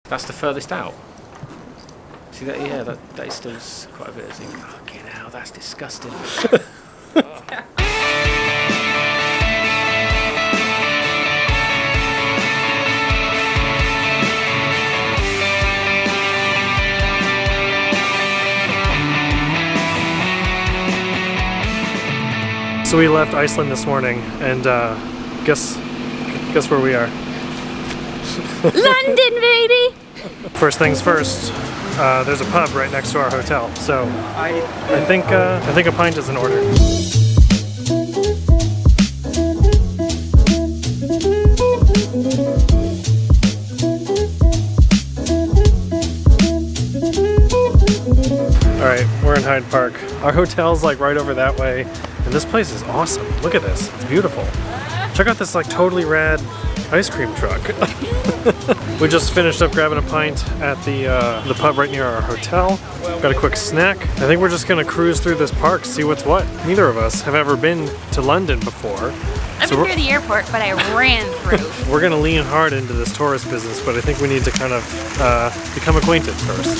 That's the furthest out. See that? Yeah, that is still quite a bit. Is it? Fucking hell, that's disgusting. So we left Iceland this morning, and guess where we are? London, baby! First things first, there's a pub right next to our hotel, so I think a pint is in order. Alright, we're in Hyde Park. Our hotel's like right over that way, and this place is awesome. Look at this, it's beautiful. Check out this like totally rad ice cream truck. We just finished up grabbing a pint at the pub right near our hotel. Got a quick snack. I think we're just gonna cruise through this park, see what's what. Neither of us have ever been to London before. I've been through the airport, but I ran through. We're gonna lean hard into this tourist business, but I think we need to kind of become acquainted first.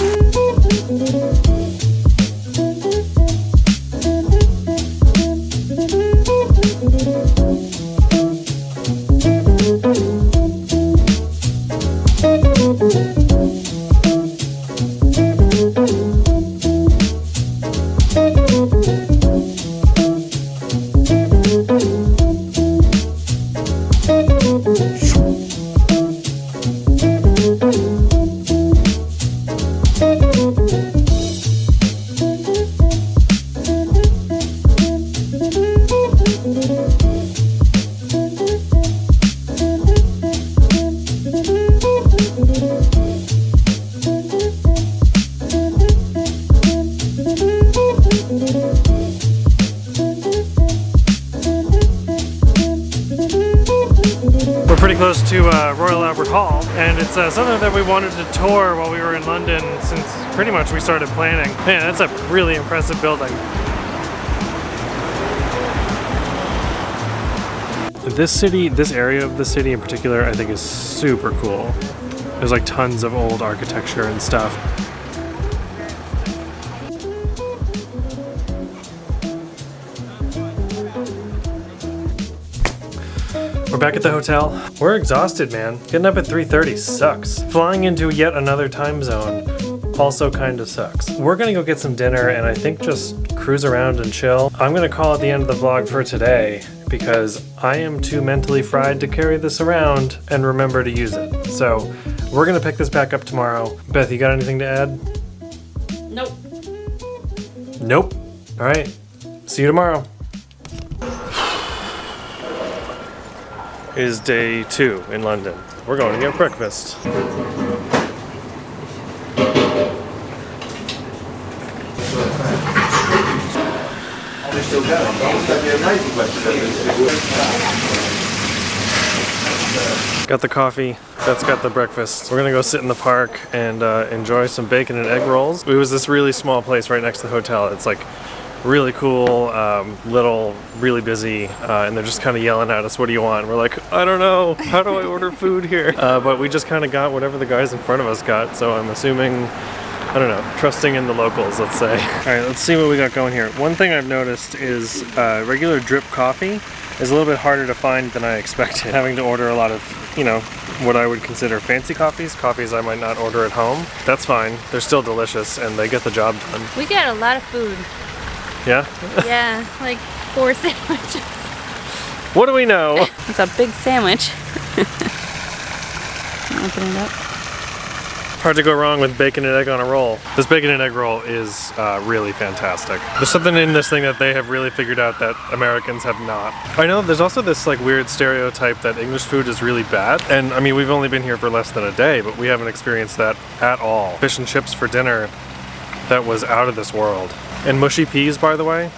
Close to Royal Albert Hall, and it's something that we wanted to tour while we were in London since pretty much we started planning. Man, that's a really impressive building. This area of the city in particular, I think is super cool. There's like tons of old architecture and stuff. We're back at the hotel. We're exhausted, man. Getting up at 3:30 sucks. Flying into yet another time zone also kind of sucks. We're gonna go get some dinner and I think just cruise around and chill. I'm gonna call it the end of the vlog for today because I am too mentally fried to carry this around and remember to use it. So we're gonna pick this back up tomorrow. Beth, you got anything to add? Nope. Nope. All right. See you tomorrow. Is day 2 in London. We're going to get breakfast. Got the coffee, Beth's got the breakfast. We're gonna go sit in the park and enjoy some bacon and egg rolls. It was this really small place right next to the hotel. It's like really cool, little, really busy, and they're just kind of yelling at us, what do you want? And we're like, I don't know, how do I order food here? But we just kind of got whatever the guys in front of us got, so I'm assuming, I don't know, trusting in the locals, let's say. All right, let's see what we got going here. One thing I've noticed is regular drip coffee is a little bit harder to find than I expected. Having to order a lot of, you know, what I would consider fancy coffees I might not order at home. That's fine, they're still delicious and they get the job done. We got a lot of food. Yeah? Yeah, like 4 sandwiches. What do we know? It's a big sandwich. Open it up. Hard to go wrong with bacon and egg on a roll. This bacon and egg roll is really fantastic. There's something in this thing that they have really figured out that Americans have not. I know there's also this like weird stereotype that English food is really bad. And I mean, we've only been here for less than a day, but we haven't experienced that at all. Fish and chips for dinner, that was out of this world. And mushy peas, by the way,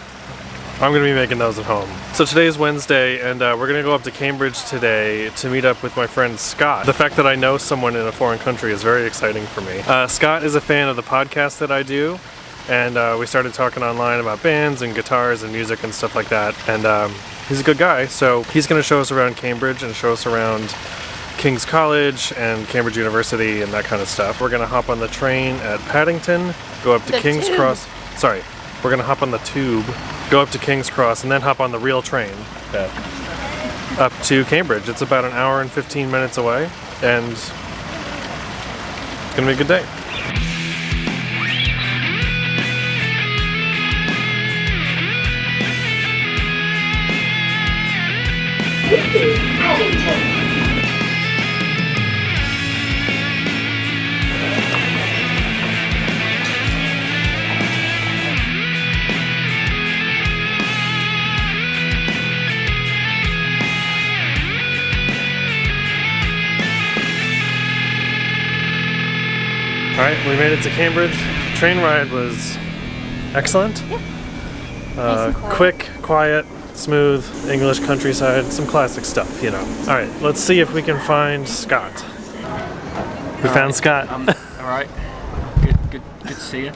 I'm gonna be making those at home. So today's Wednesday, and we're gonna go up to Cambridge today to meet up with my friend Scott. The fact that I know someone in a foreign country is very exciting for me. Scott is a fan of the podcast that I do, and we started talking online about bands and guitars and music and stuff like that, and he's a good guy, so he's gonna show us around Cambridge and show us around King's College and Cambridge University and that kind of stuff. We're gonna hop on the train at Paddington, go up to King's Cross. Sorry, we're gonna hop on the tube, go up to King's Cross, and then hop on the real train up to Cambridge. It's about an hour and 15 minutes away, and it's gonna be a good day. Alright, we made it to Cambridge. Train ride was excellent. Nice and quiet. Quick, quiet, smooth, English countryside, some classic stuff, you know. Alright, let's see if we can find Scott. We found Scott. Alright. Good to see you.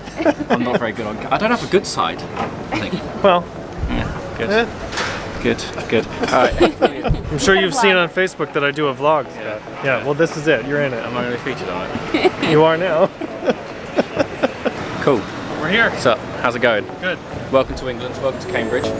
I'm not very good on... I don't have a good side, I think. Well, Yeah, good. Good. Alright. I'm sure you've seen on Facebook that I do a vlog. Yeah, well this is it. You're in it. Am I going to be featured on it? You are now. Cool. We're here. So, how's it going? Good. Welcome to England, welcome to Cambridge.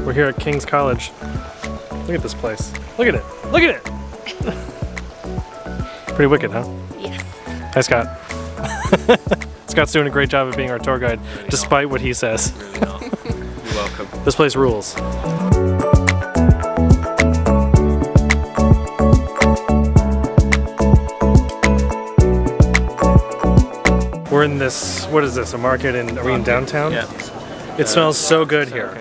We're here at King's College. Look at this place. Look at it. Look at it. Pretty wicked, huh? Yes. Hi, Scott. Scott's doing a great job of being our tour guide, despite what he says. Really not. You're welcome. This place rules. We're in this, what is this, a market in, are we in downtown? Yeah. It smells so good here.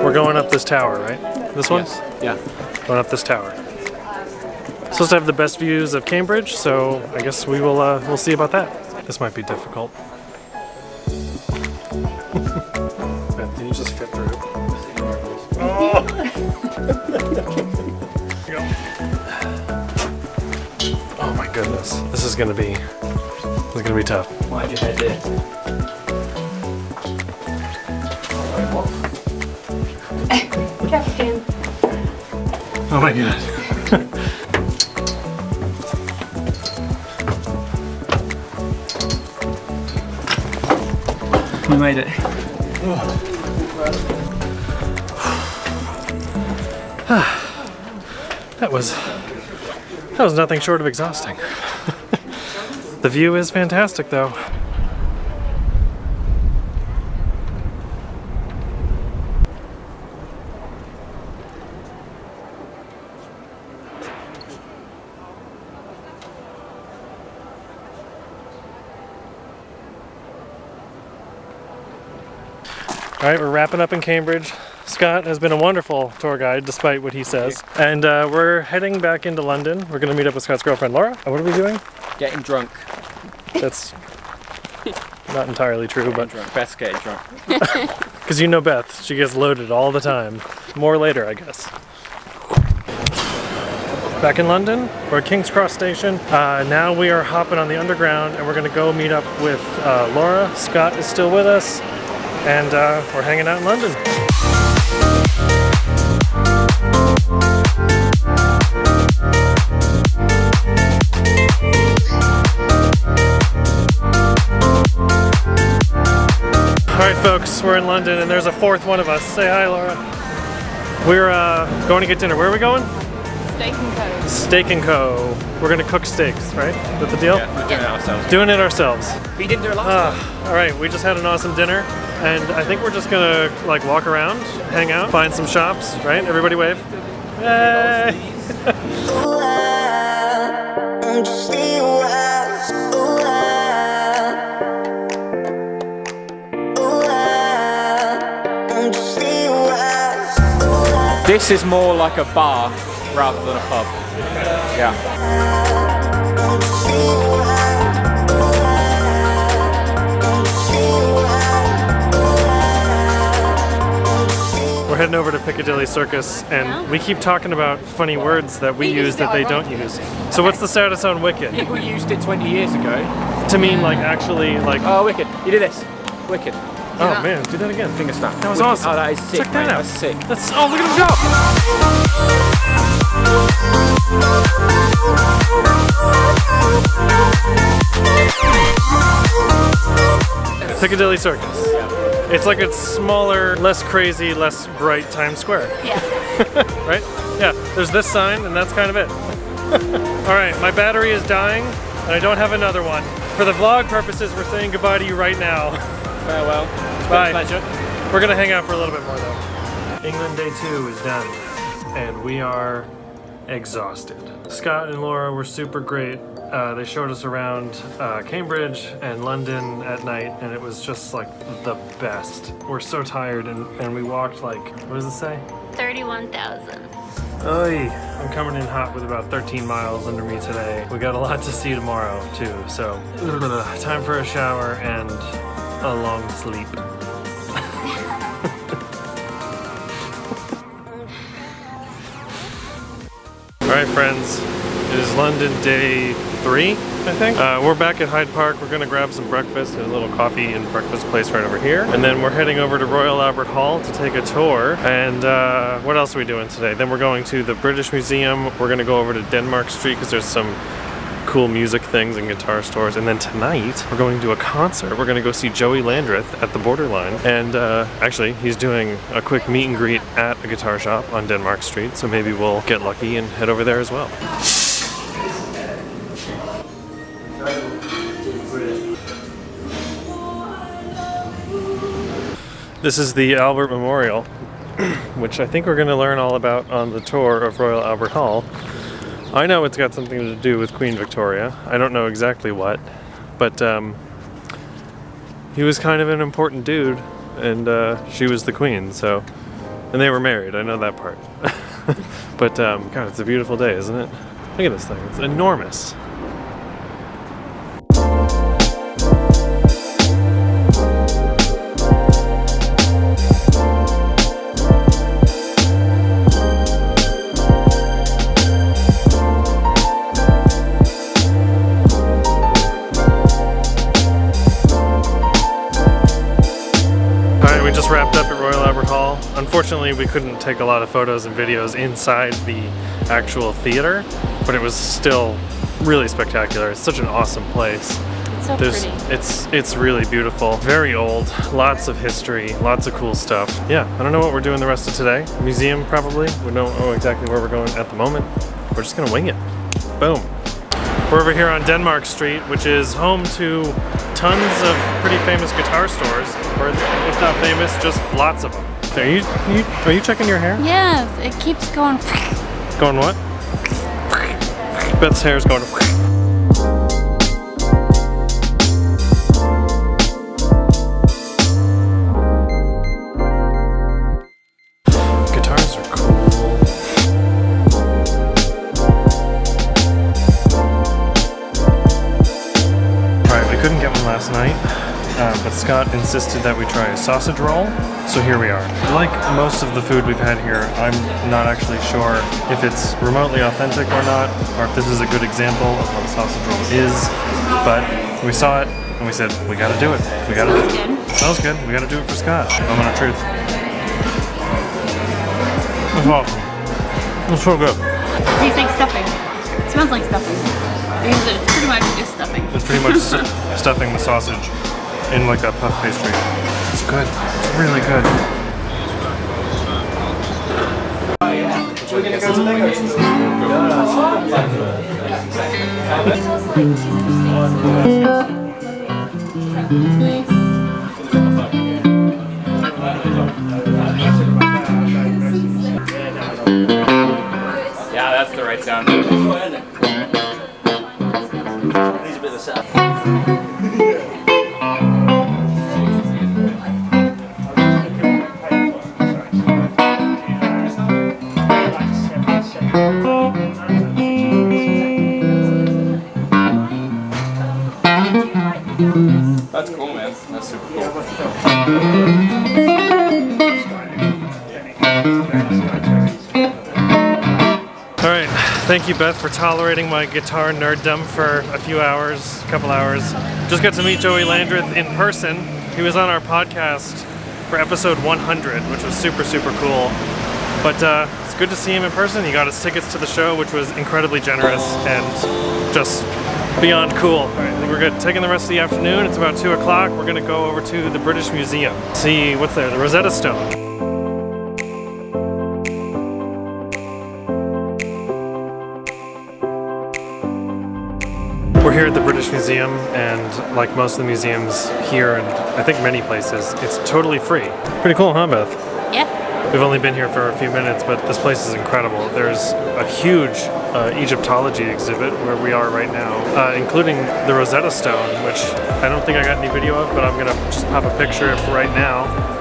We're going up this tower, right? This one? Yes. Yeah. Going up this tower. Supposed to have the best views of Cambridge, so I guess we will we'll see about that. This might be difficult. Beth, can you just fit through? Oh! Oh my goodness. This is gonna be tough. Why did you head there? Captain. Oh my god. We made it. That was nothing short of exhausting. The view is fantastic though. All right, we're wrapping up in Cambridge. Scott has been a wonderful tour guide, despite what he says. And we're heading back into London. We're gonna meet up with Scott's girlfriend, Laura. What are we doing? Getting drunk. That's not entirely true, but Drunk. Beth's getting drunk. because you know Beth, she gets loaded all the time. More later, I guess. Back in London, we're at King's Cross Station. Now we are hopping on the underground and we're gonna go meet up with Laura. Scott is still with us and we're hanging out in London. Alright folks, we're in London and there's a fourth one of us. Say hi, Laura. We're going to get dinner. Where are we going? Steak and Co. Steak and Co. We're gonna cook steaks, right? Is that the deal? Yeah, we're doing it ourselves. Doing it ourselves. But you didn't do it last time. Alright, we just had an awesome dinner and I think we're just gonna like walk around, hang out, find some shops, right? Everybody wave. Yay! This is more like a bar rather than a pub. Yeah. We're heading over to Piccadilly Circus, and we keep talking about funny words that we use that they don't use. So what's the status on Wicked? People used it 20 years ago. To mean like actually like... Oh, Wicked. You do this. Wicked. Oh man, do that again. Finger snap. That was Wicked. awesome. Oh, that is sick. Check that mate. out. That's sick. That's, oh, look at him go! Piccadilly Circus. It's like it's smaller, less crazy, less bright Times Square. Yeah. Right? Yeah, there's this sign and that's kind of it. Alright, my battery is dying and I don't have another one. For the vlog purposes, we're saying goodbye to you right now. Farewell. It's been a pleasure. We're gonna hang out for a little bit more though. England Day 2 is done and we are exhausted. Scott and Laura were super great. They showed us around Cambridge and London at night, and it was just like the best. We're so tired, and we walked like, what does it say? 31,000. Oy, I'm coming in hot with about 13 miles under me today. We got a lot to see tomorrow too, so time for a shower and a long sleep. Alright friends, it is London Day 3, I think. We're back at Hyde Park. We're gonna grab some breakfast at a little coffee and breakfast place right over here. And then we're heading over to Royal Albert Hall to take a tour. And what else are we doing today? Then we're going to the British Museum. We're gonna go over to Denmark Street because there's some cool music things and guitar stores. And then tonight, we're going to a concert. We're gonna go see Joey Landreth at the Borderline. And actually, he's doing a quick meet and greet at a guitar shop on Denmark Street. So maybe we'll get lucky and head over there as well. This is the Albert Memorial, which I think we're going to learn all about on the tour of Royal Albert Hall. I know it's got something to do with Queen Victoria. I don't know exactly what, but he was kind of an important dude, and she was the queen, so... And they were married, I know that part. But, God, it's a beautiful day, isn't it? Look at this thing, it's enormous. Wrapped up at Royal Albert Hall. Unfortunately, we couldn't take a lot of photos and videos inside the actual theater, but it was still really spectacular. It's such an awesome place. It's so pretty. It's really beautiful. Very old, lots of history, lots of cool stuff. Yeah, I don't know what we're doing the rest of today. Museum probably. We don't know exactly where we're going at the moment. We're just gonna wing it. Boom. We're over here on Denmark Street, which is home to tons of pretty famous guitar stores, or if not famous, just lots of them. Are you checking your hair? Yes, it keeps going. Going what? Beth's hair's going. Guitars are cool. Couldn't get one last night, but Scott insisted that we try a sausage roll, so here we are. Like most of the food we've had here, I'm not actually sure if it's remotely authentic or not, or if this is a good example of what a sausage roll is, but we saw it and we said, we gotta do it. We gotta do it. Smells good. We gotta do it for Scott. Moment of truth. It's awesome. It's so good. Tastes like stuffing. It smells like stuffing. It's pretty much just stuffing. It's pretty much stuffing the sausage in like a puff pastry. It's good. It's really good. We're gonna go to the Thank you, Beth, for tolerating my guitar nerddom for a couple hours. Just got to meet Joey Landreth in person. He was on our podcast for episode 100, which was super, super cool. But it's good to see him in person. He got us tickets to the show, which was incredibly generous and just beyond cool. All right, I think we're good. Taking the rest of the afternoon. It's about 2 o'clock. We're gonna go over to the British Museum. See what's there, the Rosetta Stone. We're here at the British Museum, and like most of the museums here, and I think many places, it's totally free. Pretty cool, huh, Beth? Yeah. We've only been here for a few minutes, but this place is incredible. There's a huge Egyptology exhibit where we are right now, including the Rosetta Stone, which I don't think I got any video of, but I'm gonna just pop a picture of right now.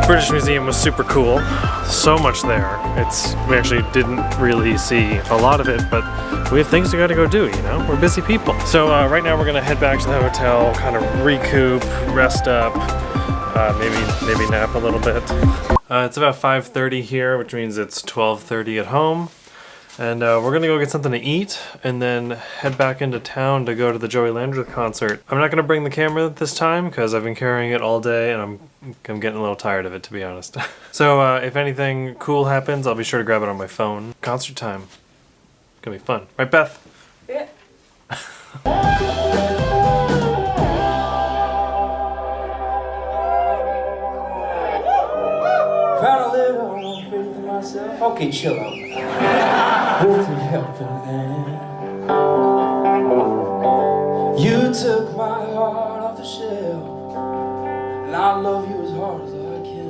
British Museum was super cool. So much there. We actually didn't really see a lot of it, but we have things we gotta go do, you know? We're busy people. So right now we're gonna head back to the hotel, kind of recoup, rest up, maybe nap a little bit. It's about 5:30 here, which means it's 12:30 at home. And we're gonna go get something to eat and then head back into town to go to the Joey Landreth concert. I'm not gonna bring the camera this time because I've been carrying it all day and I'm getting a little tired of it, to be honest. So if anything cool happens, I'll be sure to grab it on my phone. Concert time. It's gonna be fun. Right, Beth? Yeah. Found a little faith in myself. Okay, chill out. With your helping hand, you took my heart off the shelf, and I love you as hard as I can.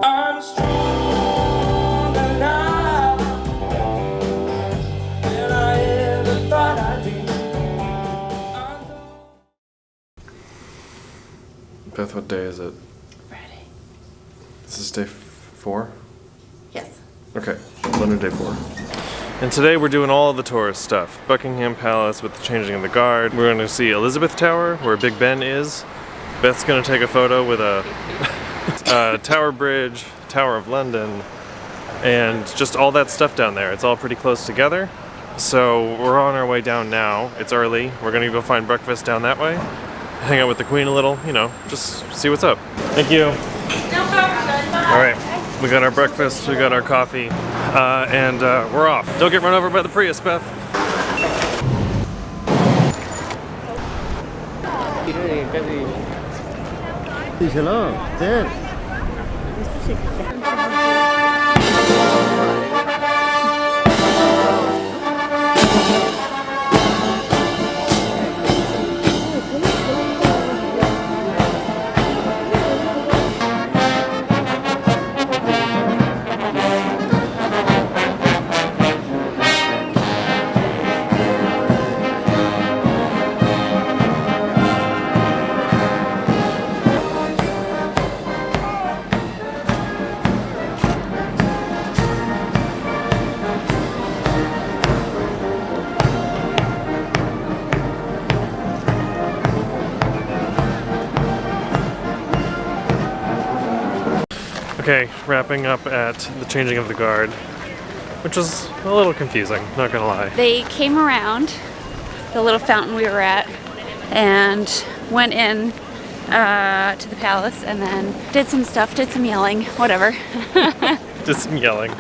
I'm stronger now than I ever thought I'd be. Beth, what day is it? Friday. This is day 4? Yes. Okay, London day 4. And today we're doing all of the tourist stuff. Buckingham Palace with the changing of the guard. We're going to see Elizabeth Tower, where Big Ben is. Beth's going to take a photo with a Tower Bridge, Tower of London, and just all that stuff down there. It's all pretty close together. So we're on our way down now. It's early. We're going to go find breakfast down that way. Hang out with the Queen a little, you know, just see what's up. Thank you. All right. We got our breakfast, we got our coffee, and we're off. Don't get run over by the Prius, Beth. Hello, Ted. Okay, wrapping up at the changing of the guard, which was a little confusing, not gonna lie. They came around the little fountain we were at and went in to the palace and then did some stuff, did some yelling, whatever. Did some yelling.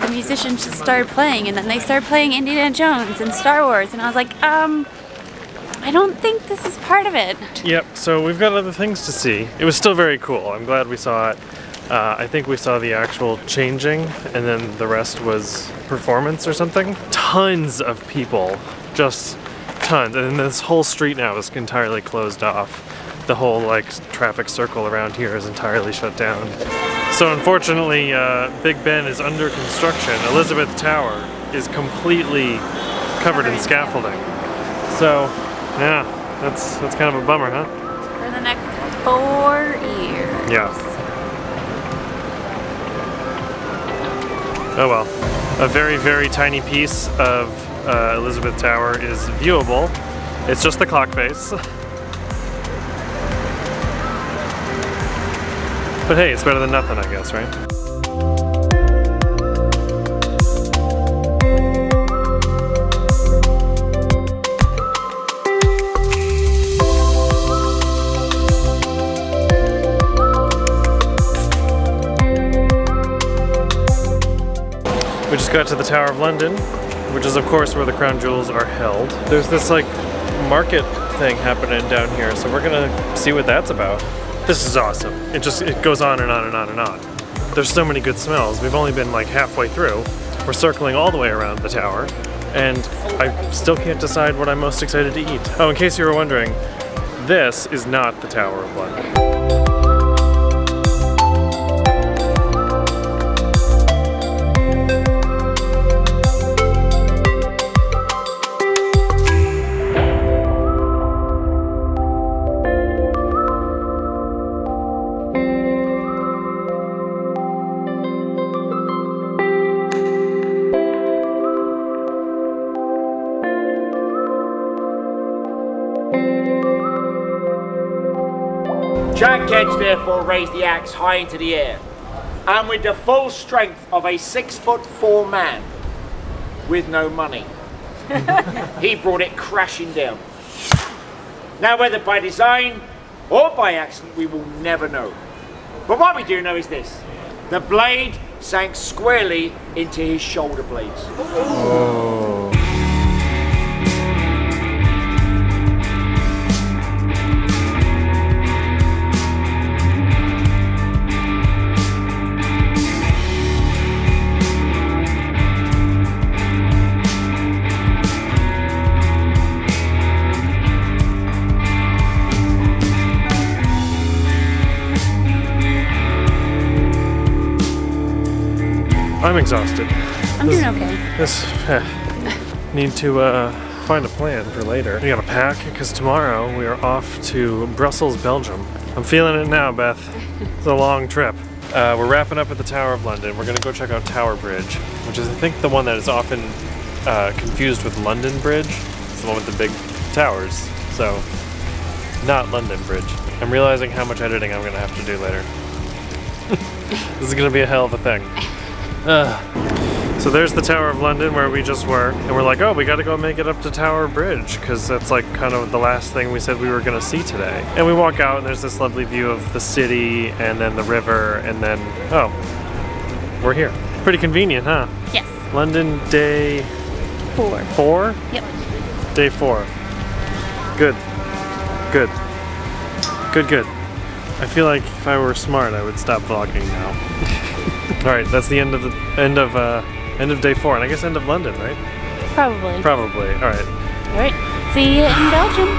The musicians just started playing and then they started playing Indiana Jones and Star Wars and I was like, I don't think this is part of it. Yep, so we've got other things to see. It was still very cool. I'm glad we saw it. I think we saw the actual changing and then the rest was performance or something. Tons of people, just tons. And then this whole street now is entirely closed off. The whole like traffic circle around here is entirely shut down. So unfortunately, Big Ben is under construction. Elizabeth Tower is completely covered in scaffolding. So yeah, that's kind of a bummer, huh? For the next 4 years. Yeah. Oh well. A very, very tiny piece of Elizabeth Tower is viewable. It's just the clock face. But hey, it's better than nothing, I guess, right? We just got to the Tower of London, which is of course where the crown jewels are held. There's this like market thing happening down here, so we're gonna see what that's about. This is awesome. It goes on and on and on and on. There's so many good smells. We've only been like halfway through. We're circling all the way around the tower, and I still can't decide what I'm most excited to eat. Oh, in case you were wondering, this is not the Tower of London. Jack Kedge therefore raised the axe high into the air, and with the full strength of a 6'4" man with no money, he brought it crashing down. Now, whether by design or by accident, we will never know. But what we do know is this: the blade sank squarely into his shoulder blades. Oh. I'm exhausted. I'm doing okay. Need to find a plan for later. We gotta pack because tomorrow we are off to Brussels, Belgium. I'm feeling it now, Beth. It's a long trip. We're wrapping up at the Tower of London. We're gonna go check out Tower Bridge, which is I think the one that is often confused with London Bridge. It's the one with the big towers. So, not London Bridge. I'm realizing how much editing I'm gonna have to do later. This is gonna be a hell of a thing. So there's the Tower of London where we just were, and we're like, oh, we gotta go make it up to Tower Bridge, because that's like kind of the last thing we said we were gonna see today. And we walk out and there's this lovely view of the city, and then the river, and then, oh, we're here. Pretty convenient, huh? Yes. London day 4. 4? Yep. Day 4. Good. Good. Good, good. I feel like if I were smart, I would stop vlogging now. All right, that's the end of day 4, and I guess end of London, right? Probably. Probably. All right. All right. See you in Belgium.